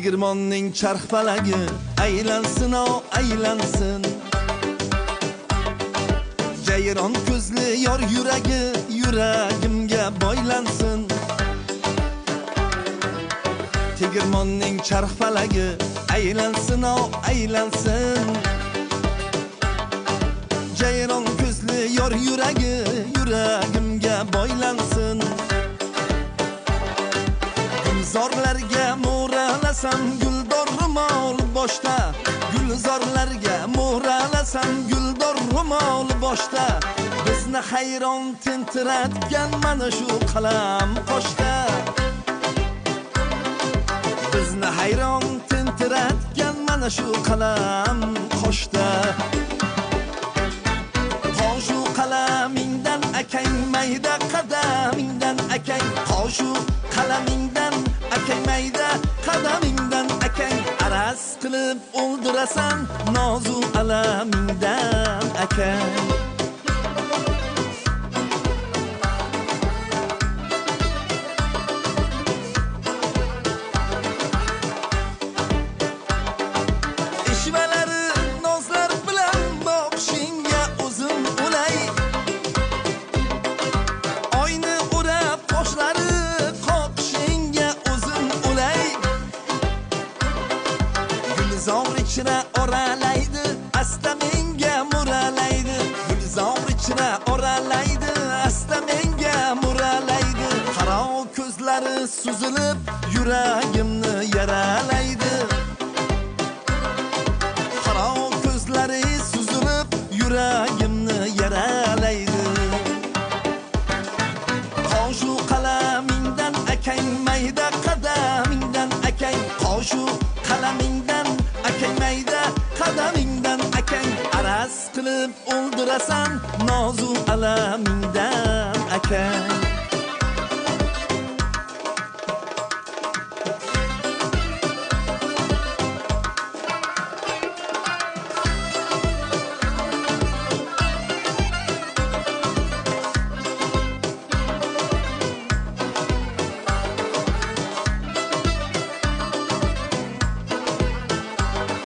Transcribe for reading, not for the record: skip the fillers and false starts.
Tegirmonning charx falagi aylansin o aylansin. Jayron ko'zli yor yuragi yuragimga boylansin. Tegirmonning charx falagi aylansin o aylansin. Jayron ko'zli yor yuragi yuragimga boylansin. Gulzorlarga mo'ralasam guldor ro'mol boshda, gulzorlarga mo'ralasam guldor ro'mol boshda. Bizni hayron tintiratgan mana shu qalam qoshda. Bizni hayron tintiratgan mana shu qalam qoshda. Qoshu qalamingdan akang mayda qadamingdan akang, qoshu qalamingdan akang mayda qadamingdan akang, araz qilib o'ldirasan nozu alamingdan akang. Ishvalari nozlar bilan boqishingga o'zim o'lay. Oyni o'rab qoshlari qoqishingga o'zim o'lay. Gulzor ichra oralaydi, asta menga mo'ralaydi. Gulzor ichra oralaydi, asta menga mo'ralaydi. Qaro ko'zlari suzilib yuragimni yaralaydi. Qaro ko'zlari suzilib yuragimni yaralaydi. Qoshu qalamingdan akang mayda qadamingdan akang, qoshu qalamingdan akang mayda qadamingdan akang, araz qilib o'ldirasan nozu alamingdan akang.